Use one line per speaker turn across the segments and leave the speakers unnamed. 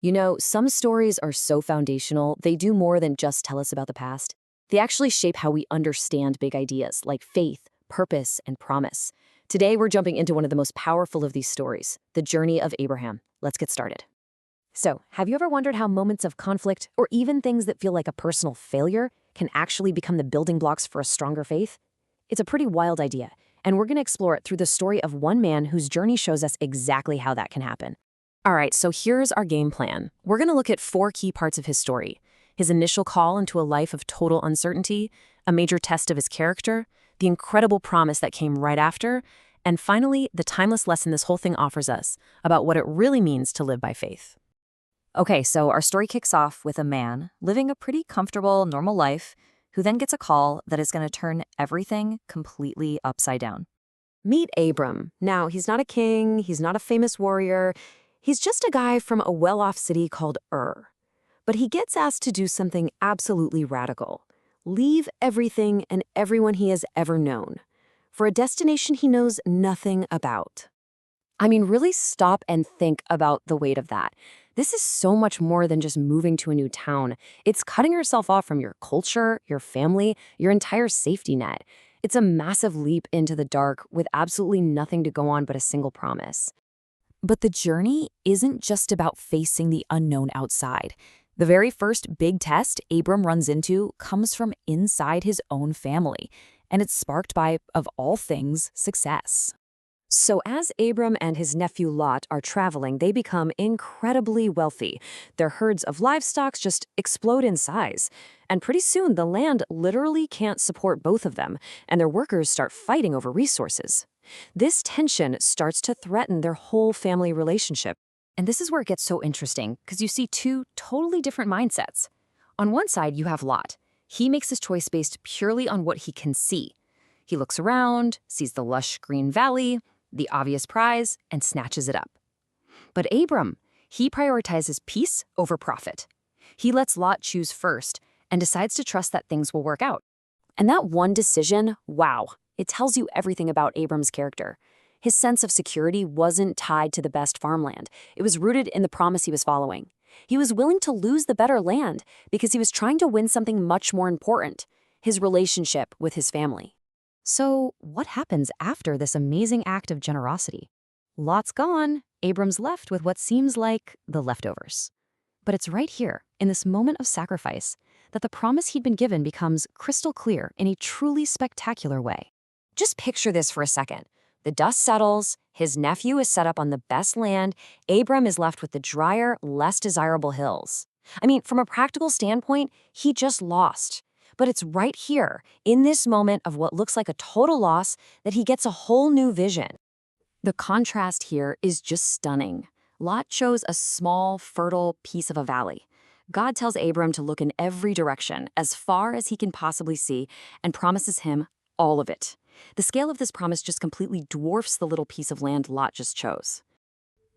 You know, some stories are so foundational, they do more than just tell us about the past. They actually shape how we understand big ideas like faith, purpose, and promise. Today, we're jumping into one of the most powerful of these stories, the journey of Abraham. Let's get started. So, have you ever wondered how moments of conflict, or even things that feel like a personal failure, can actually become the building blocks for a stronger faith? It's a pretty wild idea, and we're going to explore it through the story of one man whose journey shows us exactly how that can happen. All right, so here's our game plan. We're going to look at 4 key parts of his story: his initial call into a life of total uncertainty, a major test of his character, the incredible promise that came right after, and finally, the timeless lesson this whole thing offers us about what it really means to live by faith. Okay, so our story kicks off with a man living a pretty comfortable, normal life who then gets a call that is going to turn everything completely upside down.
Meet Abram. Now, he's not a king, he's not a famous warrior. He's just a guy from a well-off city called Ur. But he gets asked to do something absolutely radical. Leave everything and everyone he has ever known for a destination he knows nothing about. I mean, really stop and think about the weight of that. This is so much more than just moving to a new town. It's cutting yourself off from your culture, your family, your entire safety net. It's a massive leap into the dark with absolutely nothing to go on but a single promise.
But the journey isn't just about facing the unknown outside. The very first big test Abram runs into comes from inside his own family, and it's sparked by, of all things, success.
So as Abram and his nephew Lot are traveling, they become incredibly wealthy. Their herds of livestock just explode in size. And pretty soon, the land literally can't support both of them, and their workers start fighting over resources. This tension starts to threaten their whole family relationship.
And this is where it gets so interesting, because you see 2 totally different mindsets. On one side, you have Lot. He makes his choice based purely on what he can see. He looks around, sees the lush green valley, the obvious prize, and snatches it up. But Abram, he prioritizes peace over profit. He lets Lot choose first and decides to trust that things will work out. And that one decision, wow, it tells you everything about Abram's character. His sense of security wasn't tied to the best farmland. It was rooted in the promise he was following. He was willing to lose the better land because he was trying to win something much more important: his relationship with his family. So, what happens after this amazing act of generosity? Lot's gone. Abram's left with what seems like the leftovers. But it's right here, in this moment of sacrifice, that the promise he'd been given becomes crystal clear in a truly spectacular way. Just picture this for a second. The dust settles, his nephew is set up on the best land, Abram is left with the drier, less desirable hills. I mean, from a practical standpoint, he just lost. But it's right here, in this moment of what looks like a total loss, that he gets a whole new vision. The contrast here is just stunning. Lot chose a small, fertile piece of a valley. God tells Abram to look in every direction, as far as he can possibly see, and promises him all of it. The scale of this promise just completely dwarfs the little piece of land Lot just chose.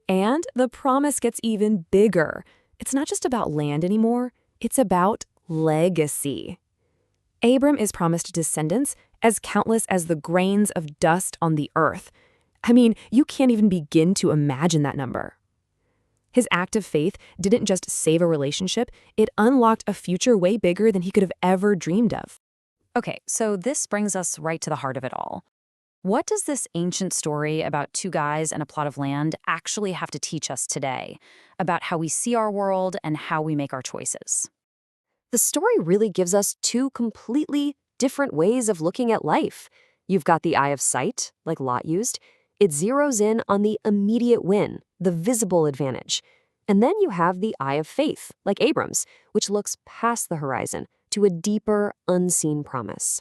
And the promise gets even bigger. It's not just about land anymore, it's about legacy. Abram is promised descendants as countless as the grains of dust on the earth. I mean, you can't even begin to imagine that number. His act of faith didn't just save a relationship, it unlocked a future way bigger than he could have ever dreamed of.
Okay, so this brings us right to the heart of it all. What does this ancient story about 2 guys and a plot of land actually have to teach us today about how we see our world and how we make our choices?
The story really gives us 2 completely different ways of looking at life. You've got the eye of sight, like Lot used. It zeroes in on the immediate win, the visible advantage. And then you have the eye of faith, like Abram's, which looks past the horizon to a deeper, unseen promise.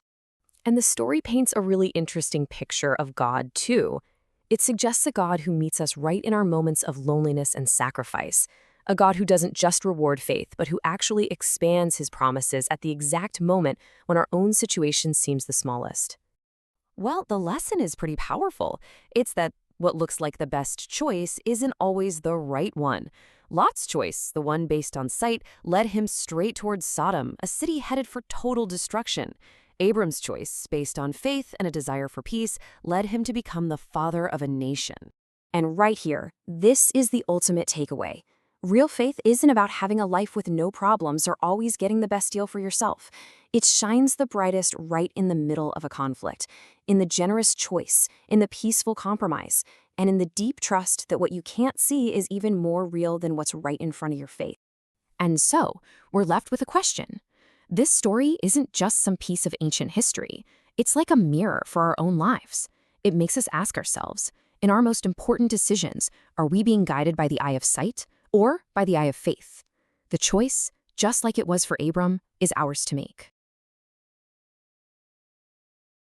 And the story paints a really interesting picture of God, too. It suggests a God who meets us right in our moments of loneliness and sacrifice, a God who doesn't just reward faith, but who actually expands his promises at the exact moment when our own situation seems the smallest. Well, the lesson is pretty powerful. It's that what looks like the best choice isn't always the right one. Lot's choice, the one based on sight, led him straight towards Sodom, a city headed for total destruction. Abram's choice, based on faith and a desire for peace, led him to become the father of a nation. And right here, this is the ultimate takeaway. Real faith isn't about having a life with no problems or always getting the best deal for yourself. It shines the brightest right in the middle of a conflict, in the generous choice, in the peaceful compromise, and in the deep trust that what you can't see is even more real than what's right in front of your face.
And so, we're left with a question. This story isn't just some piece of ancient history. It's like a mirror for our own lives. It makes us ask ourselves, in our most important decisions, are we being guided by the eye of sight or by the eye of faith? The choice, just like it was for Abram, is ours to make.